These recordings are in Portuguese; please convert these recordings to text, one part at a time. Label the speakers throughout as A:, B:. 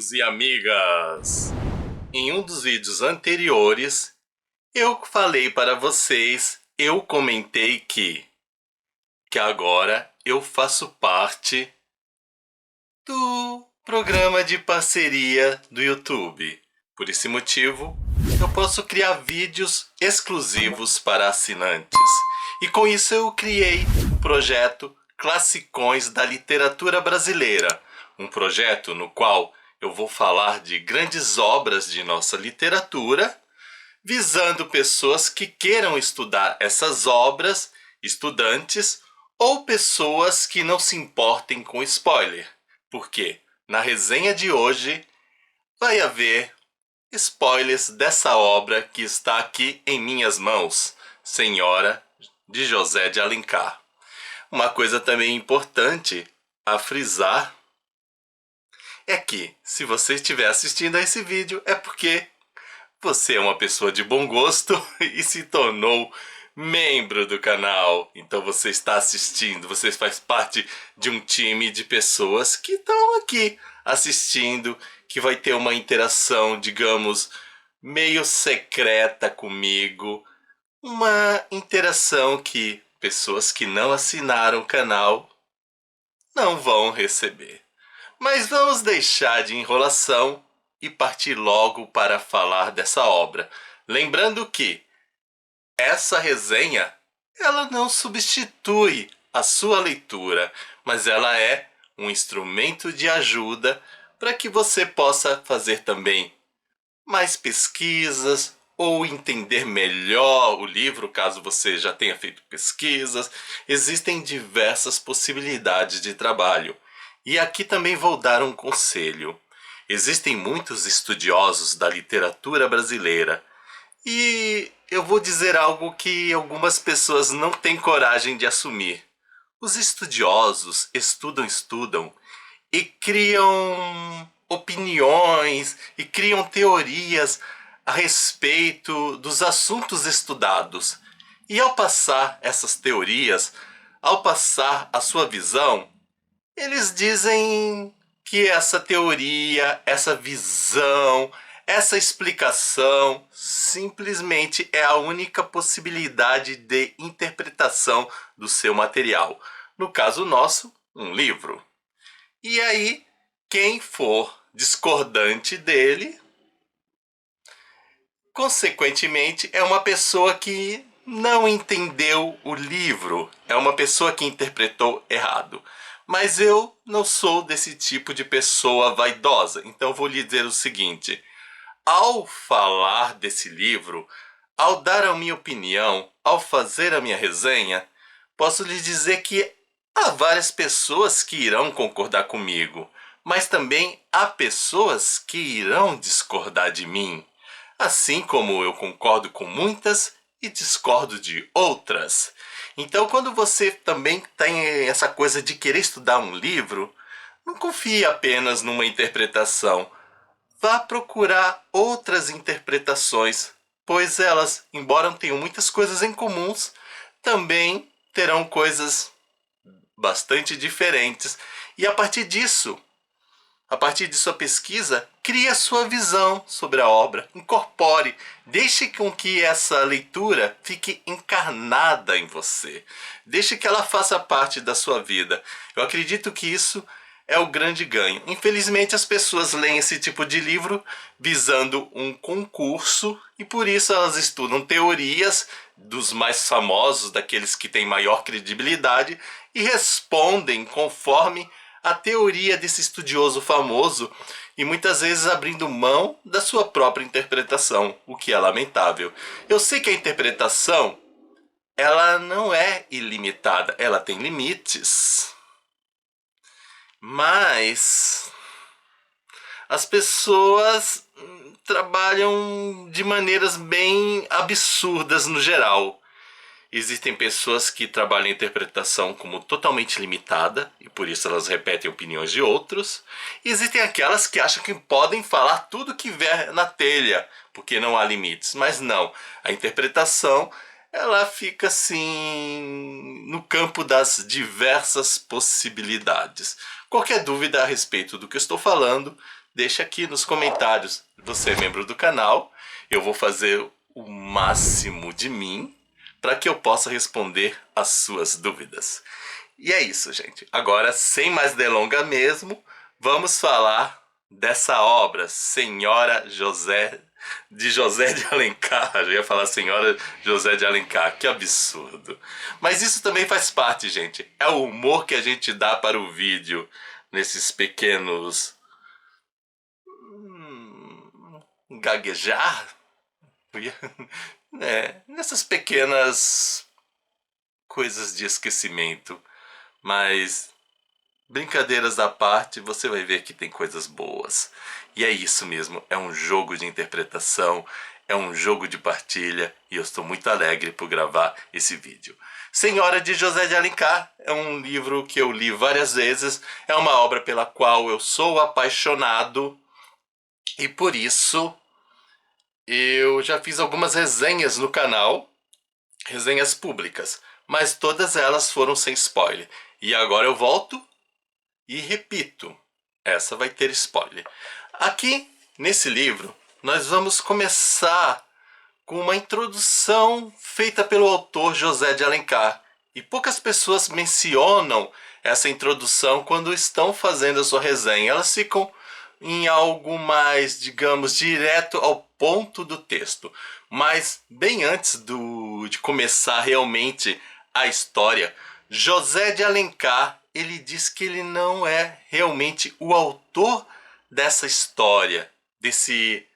A: amigos e amigas! Em um dos vídeos anteriores, eu falei para vocês, eu comentei que agora eu faço parte do programa de parceria do YouTube. Por esse motivo, eu posso criar vídeos exclusivos para assinantes. E com isso eu criei o projeto Classicões da Literatura Brasileira, um projeto no qual eu vou falar de grandes obras de nossa literatura, visando pessoas que queiram estudar essas obras, estudantes ou pessoas que não se importem com spoiler, porque na resenha de hoje vai haver spoilers dessa obra que está aqui em minhas mãos, Senhora de José de Alencar. Uma coisa também importante a frisar é que, se você estiver assistindo a esse vídeo, é porque você é uma pessoa de bom gosto e se tornou membro do canal. Então você está assistindo, você faz parte de um time de pessoas que estão aqui assistindo, que vai ter uma interação, digamos, meio secreta comigo. Uma interação que pessoas que não assinaram o canal não vão receber. Mas vamos deixar de enrolação e partir logo para falar dessa obra. Lembrando que essa resenha, ela não substitui a sua leitura, mas ela é um instrumento de ajuda para que você possa fazer também mais pesquisas ou entender melhor o livro, caso você já tenha feito pesquisas. Existem diversas possibilidades de trabalho. E aqui também vou dar um conselho. Existem muitos estudiosos da literatura brasileira e eu vou dizer algo que algumas pessoas não têm coragem de assumir. Os estudiosos estudam e criam opiniões e criam teorias a respeito dos assuntos estudados. E ao passar essas teorias, ao passar a sua visão, eles dizem que essa teoria, essa visão, essa explicação simplesmente é a única possibilidade de interpretação do seu material. No caso nosso, um livro. E aí, quem for discordante dele, consequentemente, é uma pessoa que não entendeu o livro, é uma pessoa que interpretou errado. Mas eu não sou desse tipo de pessoa vaidosa, então vou lhe dizer o seguinte: ao falar desse livro, ao dar a minha opinião, ao fazer a minha resenha, posso lhe dizer que há várias pessoas que irão concordar comigo, mas também há pessoas que irão discordar de mim, assim como eu concordo com muitas e discordo de outras. Então, quando você também tem essa coisa de querer estudar um livro, não confie apenas numa interpretação. Vá procurar outras interpretações, pois elas, embora tenham muitas coisas em comuns, também terão coisas bastante diferentes. E a partir disso, a partir de sua pesquisa, crie a sua visão sobre a obra, incorpore, deixe com que essa leitura fique encarnada em você, deixe que ela faça parte da sua vida. Eu acredito que isso é o grande ganho. Infelizmente as pessoas leem esse tipo de livro visando um concurso e por isso elas estudam teorias dos mais famosos, daqueles que têm maior credibilidade, e respondem conforme a teoria desse estudioso famoso e muitas vezes abrindo mão da sua própria interpretação, o que é lamentável. Eu sei que a interpretação, ela não é ilimitada, ela tem limites. Mas as pessoas trabalham de maneiras bem absurdas no geral. Existem pessoas que trabalham a interpretação como totalmente limitada, e por isso elas repetem opiniões de outros. E existem aquelas que acham que podem falar tudo que vier na telha, porque não há limites. Mas não, a interpretação, ela fica assim no campo das diversas possibilidades. Qualquer dúvida a respeito do que eu estou falando, deixa aqui nos comentários. Você é membro do canal, eu vou fazer o máximo de mim para que eu possa responder as suas dúvidas. E é isso, gente. Agora, sem mais delonga mesmo, vamos falar dessa obra, Senhora José de Alencar. Eu ia falar Senhora José de Alencar, que absurdo. Mas isso também faz parte, gente. É o humor que a gente dá para o vídeo nesses pequenos gaguejar, nessas pequenas coisas de esquecimento. Mas brincadeiras à parte, você vai ver que tem coisas boas. E é isso mesmo, é um jogo de interpretação, é um jogo de partilha, e eu estou muito alegre por gravar esse vídeo. Senhora de José de Alencar é um livro que eu li várias vezes, é uma obra pela qual eu sou apaixonado, e por isso eu já fiz algumas resenhas no canal, resenhas públicas, mas todas elas foram sem spoiler. E agora eu volto e repito, essa vai ter spoiler. Aqui, nesse livro, nós vamos começar com uma introdução feita pelo autor José de Alencar. E poucas pessoas mencionam essa introdução quando estão fazendo a sua resenha. Elas ficam em algo mais, digamos, direto ao ponto do texto. Mas bem antes de começar realmente a história, José de Alencar, ele diz que ele não é realmente o autor dessa história, desse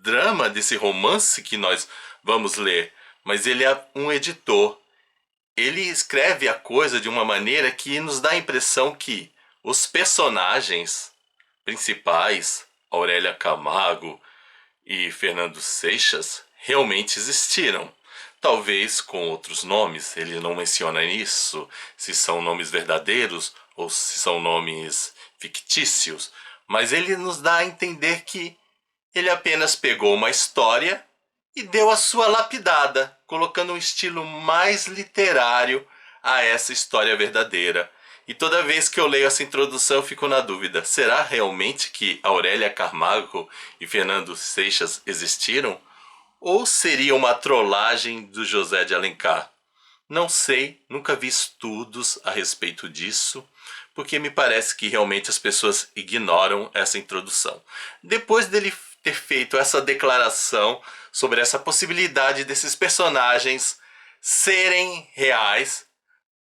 A: drama, desse romance que nós vamos ler, mas ele é um editor. Ele escreve a coisa de uma maneira que nos dá a impressão que os personagens principais, Aurélia Camargo e Fernando Seixas, realmente existiram. Talvez com outros nomes, ele não menciona isso, se são nomes verdadeiros ou se são nomes fictícios, mas ele nos dá a entender que ele apenas pegou uma história e deu a sua lapidada, colocando um estilo mais literário a essa história verdadeira. E toda vez que eu leio essa introdução eu fico na dúvida, será realmente que Aurélia Camargo e Fernando Seixas existiram? Ou seria uma trollagem do José de Alencar? Não sei, nunca vi estudos a respeito disso, porque me parece que realmente as pessoas ignoram essa introdução. Depois dele ter feito essa declaração sobre essa possibilidade desses personagens serem reais,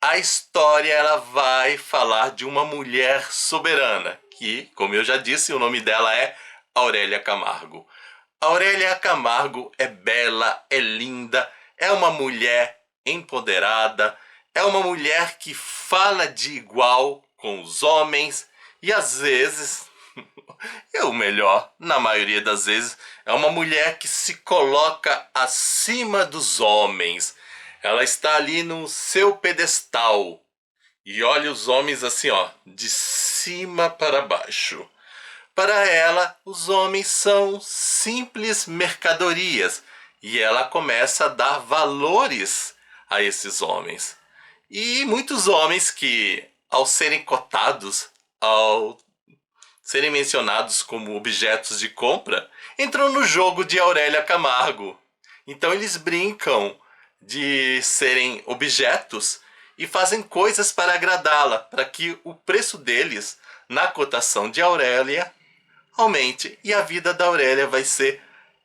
A: a história ela vai falar de uma mulher soberana, que, como eu já disse, o nome dela é Aurélia Camargo. Aurélia Camargo é bela, é linda, é uma mulher empoderada, é uma mulher que fala de igual com os homens e às vezes, ou melhor, na maioria das vezes, é uma mulher que se coloca acima dos homens. Ela está ali no seu pedestal e olha os homens assim, ó, de cima para baixo. Para ela, os homens são simples mercadorias e ela começa a dar valores a esses homens. E muitos homens que, ao serem cotados, ao serem mencionados como objetos de compra, entram no jogo de Aurélia Camargo. Então eles brincam de serem objetos e fazem coisas para agradá-la, para que o preço deles na cotação de Aurélia aumente, e a vida da Aurélia vai ser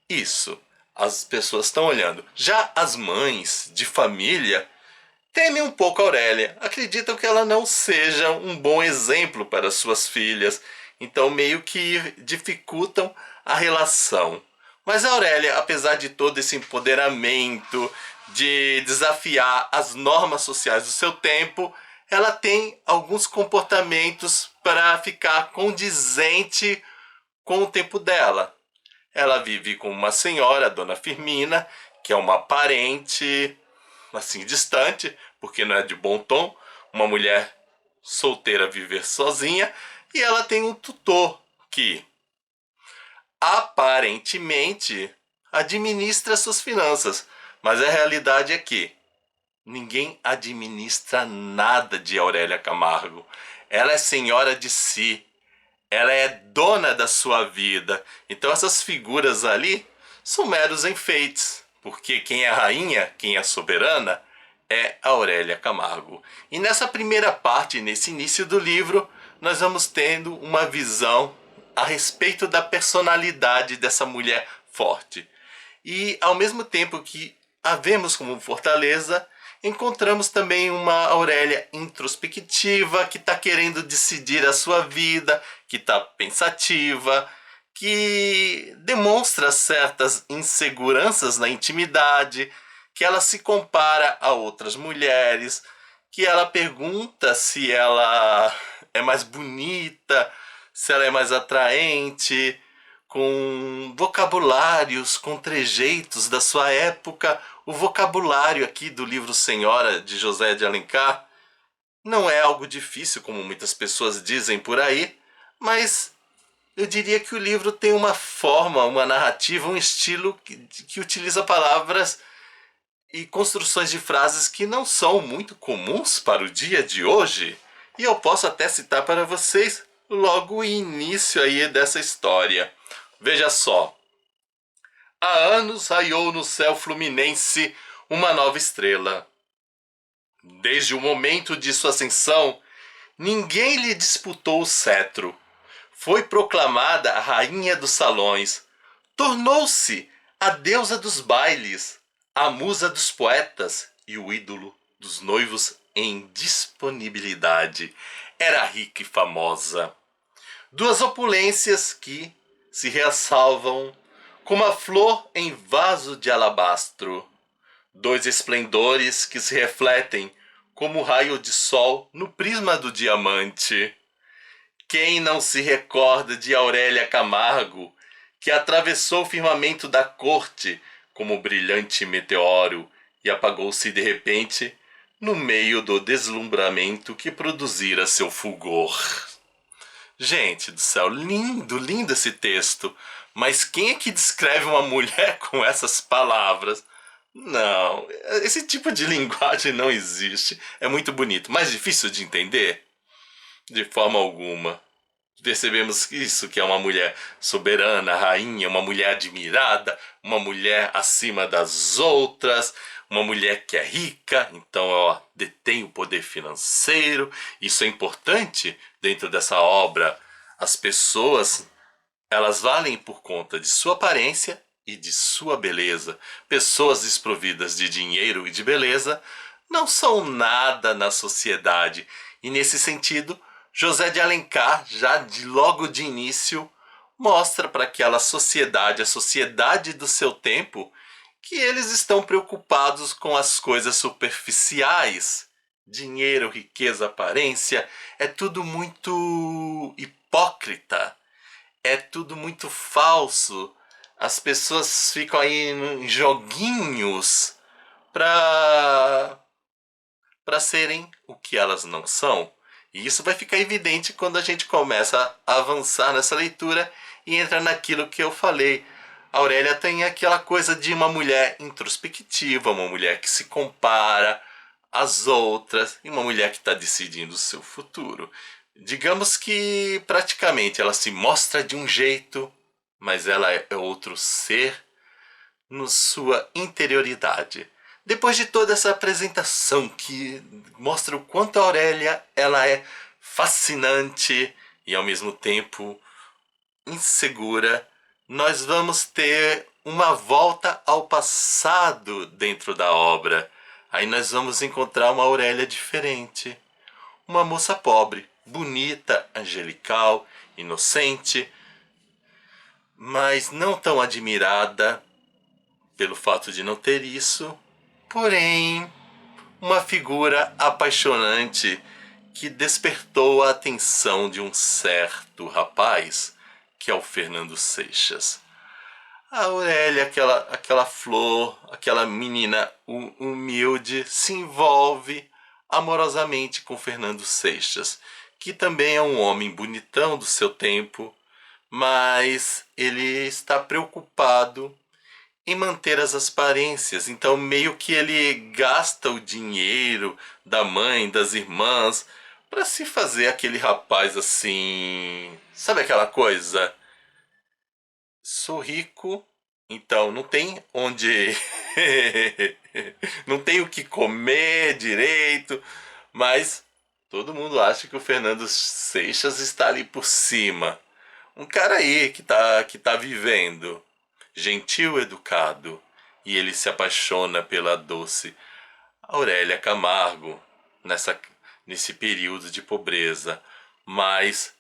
A: isso. As pessoas estão olhando. Já as mães de família temem um pouco a Aurélia, acreditam que ela não seja um bom exemplo para suas filhas, então meio que dificultam a relação. Mas a Aurélia, apesar de todo esse empoderamento, de desafiar as normas sociais do seu tempo, ela tem alguns comportamentos para ficar condizente com o tempo dela. Ela vive com uma senhora, a Dona Firmina, que é uma parente assim distante, porque não é de bom tom, uma mulher solteira viver sozinha, e ela tem um tutor que aparentemente administra suas finanças, mas a realidade é que ninguém administra nada de Aurélia Camargo. Ela é senhora de si. ela é dona da sua vida. Então essas figuras ali são meros enfeites, porque quem é a rainha, quem é a soberana, é a Aurélia Camargo. E nessa primeira parte, nesse início do livro, nós vamos tendo uma visão a respeito da personalidade dessa mulher forte. E ao mesmo tempo que a vemos como fortaleza, encontramos também uma Aurélia introspectiva que está querendo decidir a sua vida, que está pensativa, que demonstra certas inseguranças na intimidade, que ela se compara a outras mulheres, que ela pergunta se ela é mais bonita, se ela é mais atraente, com vocabulários, com trejeitos da sua época. O vocabulário aqui do livro Senhora, de José de Alencar, não é algo difícil, como muitas pessoas dizem por aí, mas eu diria que o livro tem uma forma, uma narrativa, um estilo que utiliza palavras e construções de frases que não são muito comuns para o dia de hoje. E eu posso até citar para vocês logo o início aí dessa história. Veja só. Há anos raiou no céu fluminense uma nova estrela. Desde o momento de sua ascensão, ninguém lhe disputou o cetro. Foi proclamada a rainha dos salões. Tornou-se a deusa dos bailes, a musa dos poetas e o ídolo dos noivos em disponibilidade. Era rica e famosa. Duas opulências que se ressalvam como a flor em vaso de alabastro. Dois esplendores que se refletem como o raio de sol no prisma do diamante. Quem não se recorda de Aurélia Camargo, que atravessou o firmamento da corte como brilhante meteoro e apagou-se de repente no meio do deslumbramento que produzira seu fulgor? Gente do céu, lindo, lindo esse texto. Mas quem é que descreve uma mulher com essas palavras? Não, esse tipo de linguagem não existe. É muito bonito, mas difícil de entender? De forma alguma. Percebemos isso, que é uma mulher soberana, rainha, uma mulher admirada, uma mulher acima das outras, uma mulher que é rica, então ela detém o poder financeiro. Isso é importante dentro dessa obra. As pessoas, elas valem por conta de sua aparência e de sua beleza. Pessoas desprovidas de dinheiro e de beleza não são nada na sociedade. E nesse sentido, José de Alencar, logo de início, mostra para aquela sociedade, a sociedade do seu tempo, que eles estão preocupados com as coisas superficiais. Dinheiro, riqueza, aparência, é tudo muito hipócrita, é tudo muito falso. As pessoas ficam aí em joguinhos para serem o que elas não são. E isso vai ficar evidente quando a gente começa a avançar nessa leitura e entra naquilo que eu falei. A Aurélia tem aquela coisa de uma mulher introspectiva, uma mulher que se compara às outras e uma mulher que está decidindo o seu futuro. Digamos que praticamente ela se mostra de um jeito, mas ela é outro ser na sua interioridade. Depois de toda essa apresentação que mostra o quanto a Aurélia ela é fascinante e ao mesmo tempo insegura, nós vamos ter uma volta ao passado dentro da obra. Aí nós vamos encontrar uma Aurélia diferente, uma moça pobre, bonita, angelical, inocente, mas não tão admirada pelo fato de não ter isso. Porém, uma figura apaixonante que despertou a atenção de um certo rapaz, que é o Fernando Seixas. A Aurélia, aquela flor, aquela menina humilde, se envolve amorosamente com Fernando Seixas, que também é um homem bonitão do seu tempo, mas ele está preocupado em manter as aparências. Então meio que ele gasta o dinheiro da mãe, das irmãs, para se fazer aquele rapaz assim, sabe aquela coisa? Sou rico, então não tem onde não tem o que comer direito, mas todo mundo acha que o Fernando Seixas está ali por cima. Um cara aí que tá vivendo, gentil, educado, e ele se apaixona pela doce Aurélia Camargo nesse período de pobreza, mas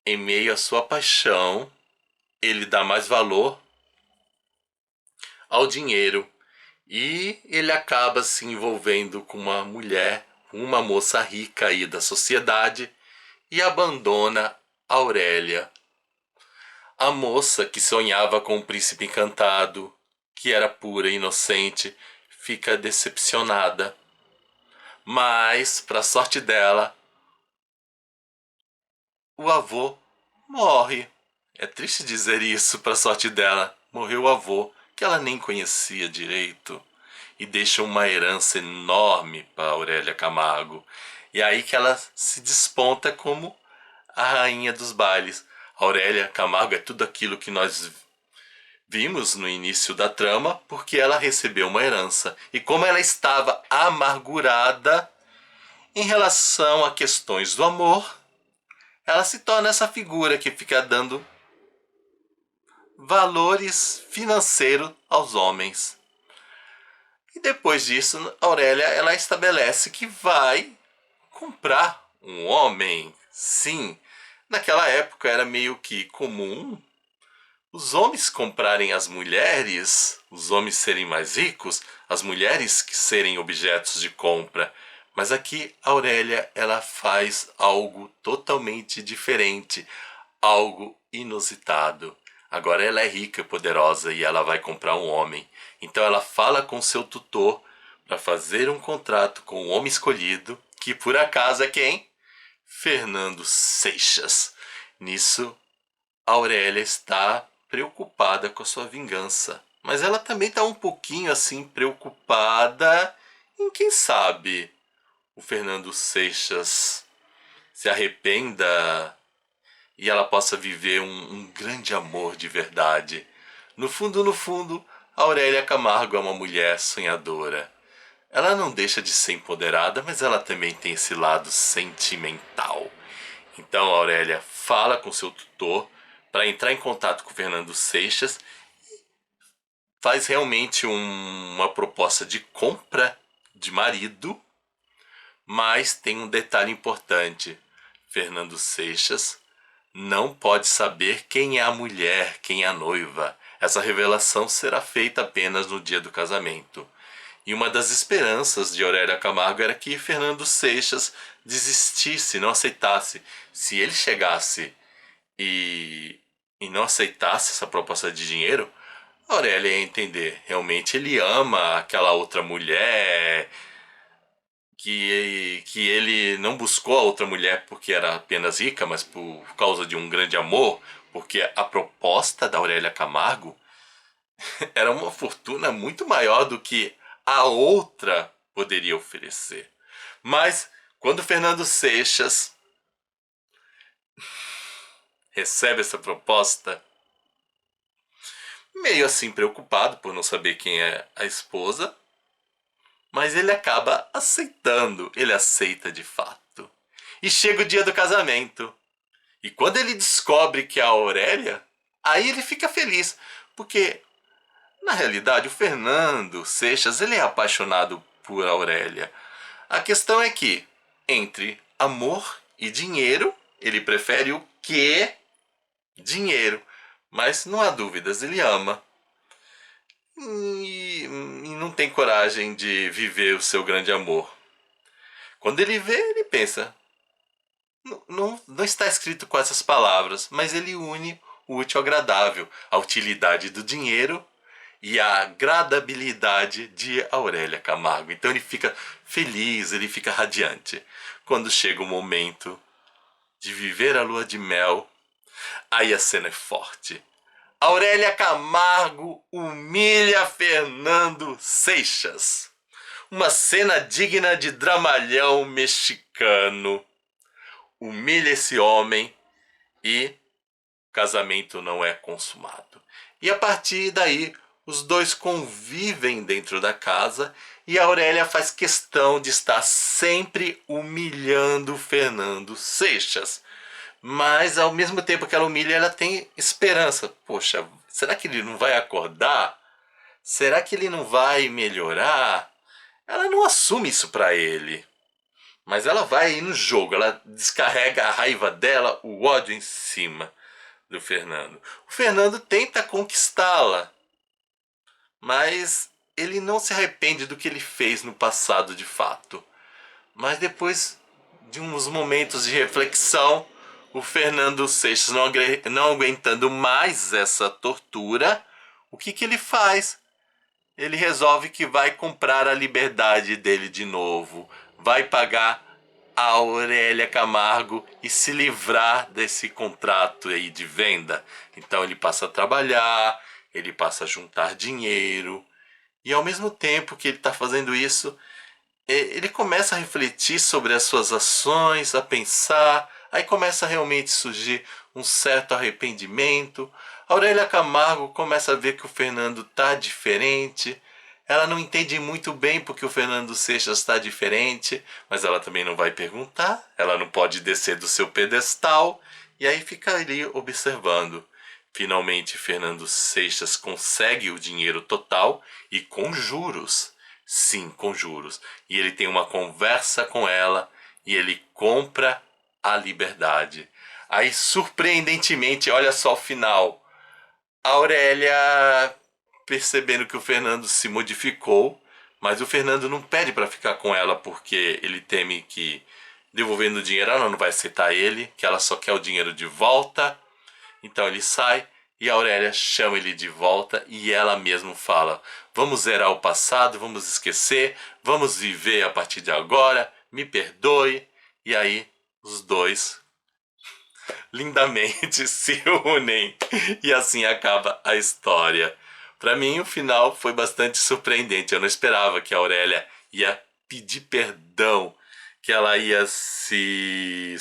A: em meio à sua paixão, ele dá mais valor ao dinheiro e ele acaba se envolvendo com uma mulher, uma moça rica aí da sociedade e abandona Aurélia, a moça que sonhava com o príncipe encantado, que era pura e inocente, fica decepcionada. Mas, para sorte dela, o avô morre. É triste dizer isso, para sorte dela. Morreu o avô, que ela nem conhecia direito, e deixa uma herança enorme para Aurélia Camargo. E é aí que ela se desponta como a rainha dos bailes. Aurélia Camargo é tudo aquilo que nós vimos no início da trama, porque ela recebeu uma herança. E como ela estava amargurada em relação a questões do amor, ela se torna essa figura que fica dando valores financeiros aos homens. E depois disso, Aurélia ela estabelece que vai comprar um homem. Sim, naquela época era meio que comum os homens comprarem as mulheres, os homens serem mais ricos, as mulheres que serem objetos de compra. Mas aqui Aurélia ela faz algo totalmente diferente, algo inusitado. Agora ela é rica e poderosa e ela vai comprar um homem. Então ela fala com seu tutor para fazer um contrato com o homem escolhido, que por acaso é quem? Fernando Seixas. Nisso, Aurélia está preocupada com a sua vingança. Mas ela também está um pouquinho assim preocupada em quem sabe o Fernando Seixas se arrependa e ela possa viver um grande amor de verdade. No fundo, Aurélia Camargo é uma mulher sonhadora. Ela não deixa de ser empoderada, mas ela também tem esse lado sentimental. Então Aurélia fala com seu tutor para entrar em contato com Fernando Seixas, faz realmente uma proposta de compra de marido, mas tem um detalhe importante. Fernando Seixas não pode saber quem é a mulher, quem é a noiva. Essa revelação será feita apenas no dia do casamento. E uma das esperanças de Aurélia Camargo era que Fernando Seixas desistisse, não aceitasse. Se ele chegasse e não aceitasse essa proposta de dinheiro, Aurélia ia entender. Realmente ele ama aquela outra mulher, que ele não buscou a outra mulher porque era apenas rica, mas por causa de um grande amor, porque a proposta da Aurélia Camargo era uma fortuna muito maior do que a outra poderia oferecer. Mas quando Fernando Seixas recebe essa proposta, meio assim preocupado por não saber quem é a esposa, mas ele acaba aceitando, ele aceita de fato. E chega o dia do casamento. E quando ele descobre que é a Aurélia, aí ele fica feliz, porque na realidade o Fernando Seixas ele é apaixonado por Aurélia. A questão é que entre amor e dinheiro, ele prefere o quê? Dinheiro. Mas não há dúvidas, ele ama. E não tem coragem de viver o seu grande amor. Quando ele vê, ele pensa, não está escrito com essas palavras, mas ele une o útil ao agradável, a utilidade do dinheiro e a agradabilidade de Aurélia Camargo. Então ele fica feliz, ele fica radiante. Quando chega o momento de viver a lua de mel, aí a cena é forte. Aurélia Camargo humilha Fernando Seixas. Uma cena digna de dramalhão mexicano. humilha esse homem e o casamento não é consumado. E a partir daí, os dois convivem dentro da casa e a Aurélia faz questão de estar sempre humilhando Fernando Seixas. Mas ao mesmo tempo que ela humilha, ela tem esperança. Poxa, será que ele não vai acordar? Será que ele não vai melhorar? Ela não assume isso pra ele. Mas ela vai aí no jogo, ela descarrega a raiva dela, o ódio em cima do Fernando. O Fernando tenta conquistá-la, mas ele não se arrepende do que ele fez no passado de fato. Mas depois de uns momentos de reflexão, o Fernando Seixas, não aguentando mais essa tortura, o que ele faz? Ele resolve que vai comprar a liberdade dele de novo, vai pagar a Aurélia Camargo e se livrar desse contrato aí de venda. Então ele passa a trabalhar, ele passa a juntar dinheiro, e ao mesmo tempo que ele está fazendo isso, ele começa a refletir sobre as suas ações, a pensar, aí começa a realmente surgir um certo arrependimento. A Aurélia Camargo começa a ver que o Fernando tá diferente. Ela não entende muito bem porque o Fernando Seixas está diferente, mas ela também não vai perguntar, ela não pode descer do seu pedestal, e aí fica ali observando. Finalmente, Fernando Seixas consegue o dinheiro total e com juros. Sim, com juros. E ele tem uma conversa com ela e ele compra a liberdade. Aí, surpreendentemente, olha só o final. A Aurélia, percebendo que o Fernando se modificou, mas o Fernando não pede para ficar com ela porque ele teme que, devolvendo o dinheiro, ela não vai aceitar ele, que ela só quer o dinheiro de volta. Então ele sai e a Aurélia chama ele de volta e ela mesma fala: vamos zerar o passado, vamos esquecer, vamos viver a partir de agora, me perdoe. E aí os dois lindamente se unem e assim acaba a história. Para mim o final foi bastante surpreendente. Eu não esperava que a Aurélia ia pedir perdão, que ela ia se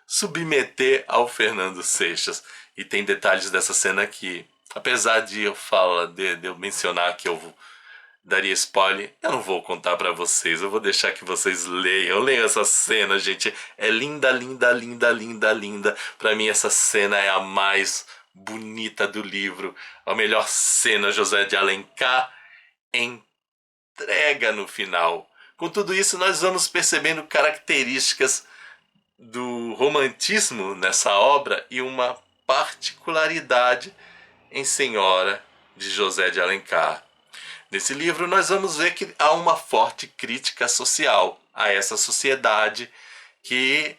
A: submeter ao Fernando Seixas. E tem detalhes dessa cena que, apesar de eu mencionar que eu daria spoiler, eu não vou contar pra vocês, eu vou deixar que vocês leiam. Leiam essa cena, gente. É linda, linda, linda, linda, linda. Pra mim essa cena é a mais bonita do livro. A melhor cena José de Alencar entrega no final. Com tudo isso, nós vamos percebendo características do romantismo nessa obra e uma particularidade em Senhora de José de Alencar. Nesse livro nós vamos ver que há uma forte crítica social a essa sociedade que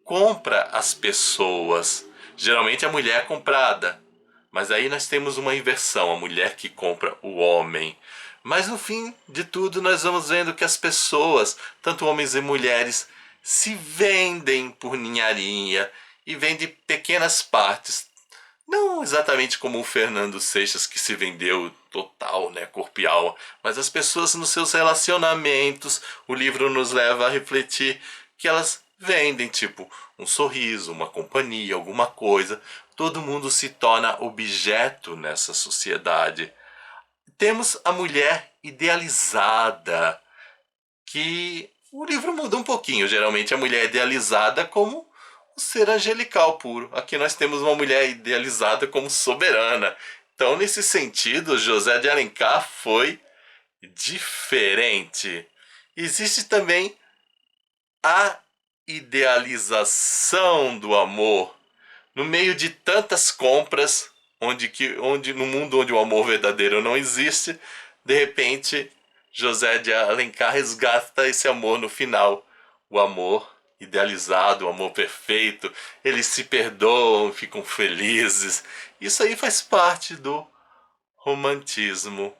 A: compra as pessoas. Geralmente a mulher é comprada, mas aí nós temos uma inversão, a mulher que compra o homem. Mas no fim de tudo nós vamos vendo que as pessoas, tanto homens e mulheres, se vendem por ninharia e vendem pequenas partes. Não exatamente como o Fernando Seixas, que se vendeu total, né, corpo e alma, mas as pessoas nos seus relacionamentos. O livro nos leva a refletir que elas vendem, tipo, um sorriso, uma companhia, alguma coisa. Todo mundo se torna objeto nessa sociedade. Temos a mulher idealizada, que o livro muda um pouquinho. Geralmente a mulher é idealizada como o ser angelical puro. Aqui nós temos uma mulher idealizada como soberana. Então, nesse sentido, José de Alencar foi diferente. Existe também a idealização do amor no meio de tantas compras, onde no mundo onde o amor verdadeiro não existe, de repente José de Alencar resgata esse amor no final, o amor idealizado, o amor perfeito. Eles se perdoam, ficam felizes. Isso aí faz parte do romantismo.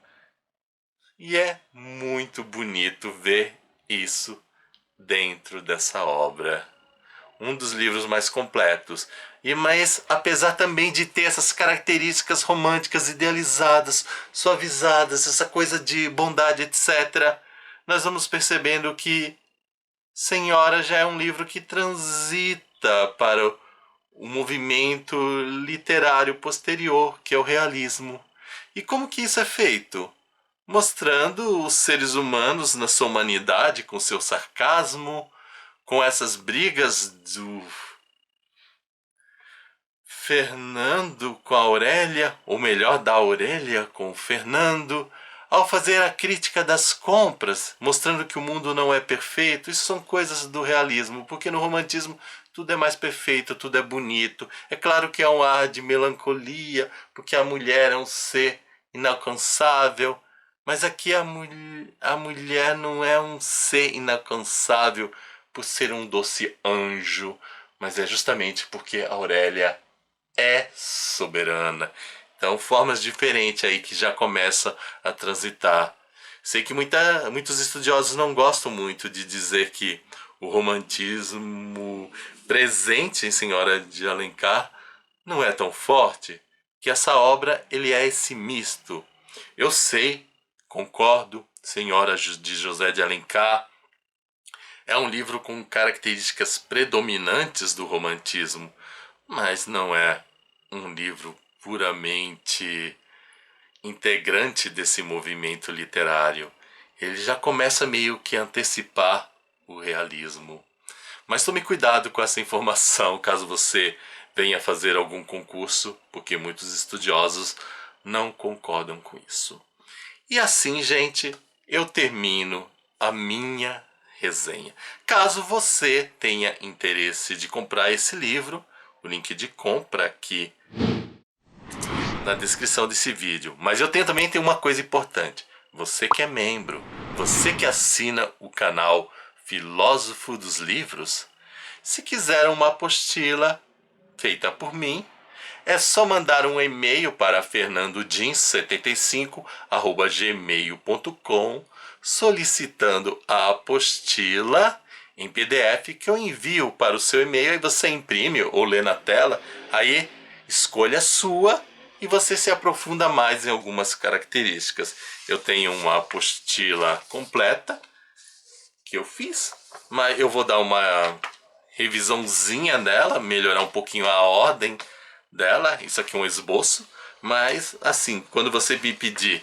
A: E é muito bonito ver isso dentro dessa obra. Um dos livros mais completos. Mas apesar também de ter essas características românticas idealizadas, suavizadas, essa coisa de bondade, etc., nós vamos percebendo que Senhora já é um livro que transita para o movimento literário posterior, que é o realismo. E como que isso é feito? Mostrando os seres humanos na sua humanidade, com seu sarcasmo, com essas brigas do Fernando com a Aurélia, ou melhor, da Aurélia com o Fernando, ao fazer a crítica das compras, mostrando que o mundo não é perfeito. Isso são coisas do realismo, porque no romantismo tudo é mais perfeito, tudo é bonito. É claro que há um ar de melancolia, porque a mulher é um ser inalcançável, mas aqui a mulher não é um ser inalcançável por ser um doce anjo, mas é justamente porque a Aurélia é soberana. Então, formas diferentes aí que já começa a transitar. Sei que muitos estudiosos não gostam muito de dizer que o romantismo presente em Senhora de Alencar não é tão forte, que essa obra ele é esse misto. Eu sei, concordo, Senhora de José de Alencar é um livro com características predominantes do romantismo, mas não é um livro puramente integrante desse movimento literário. Ele já começa meio que a antecipar o realismo. Mas tome cuidado com essa informação caso você venha fazer algum concurso, porque muitos estudiosos não concordam com isso. E assim, gente, eu termino a minha resenha. Caso você tenha interesse de comprar esse livro, o link de compra aqui na descrição desse vídeo. Mas eu também tenho uma coisa importante. Você que é membro, você que assina o canal Filósofo dos Livros, se quiser uma apostila feita por mim, é só mandar um e-mail para fernandodins75@gmail.com solicitando a apostila em PDF que eu envio para o seu e-mail e você imprime ou lê na tela. Aí escolha a sua e você se aprofunda mais em algumas características. Eu tenho uma apostila completa que eu fiz, mas eu vou dar uma revisãozinha dela, melhorar um pouquinho a ordem dela. Isso aqui é um esboço, mas assim, quando você me pedir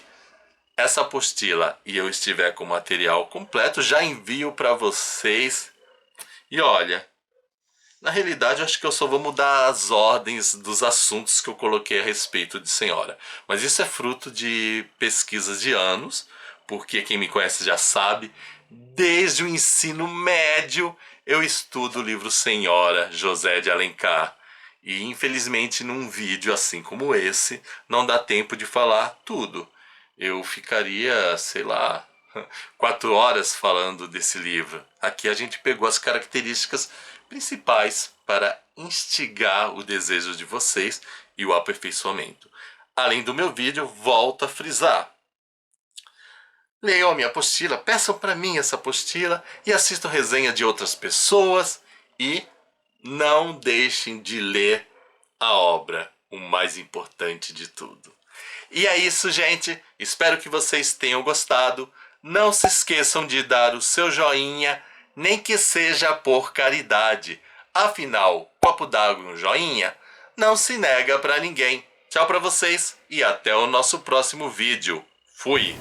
A: essa apostila e eu estiver com o material completo, já envio para vocês. E olha, na realidade eu acho que eu só vou mudar as ordens dos assuntos que eu coloquei a respeito de Senhora, mas isso é fruto de pesquisas de anos, porque quem me conhece já sabe, desde o ensino médio eu estudo o livro Senhora José de Alencar. E infelizmente num vídeo assim como esse não dá tempo de falar tudo. Eu ficaria, sei lá, 4 horas falando desse livro. Aqui a gente pegou as características principais para instigar o desejo de vocês e o aperfeiçoamento. Além do meu vídeo, volto a frisar. Leiam a minha apostila, peçam para mim essa apostila e assistam resenha de outras pessoas e não deixem de ler a obra, o mais importante de tudo. E é isso, gente. Espero que vocês tenham gostado. Não se esqueçam de dar o seu joinha, nem que seja por caridade. Afinal, copo d'água e um joinha não se nega para ninguém. Tchau para vocês e até o nosso próximo vídeo. Fui!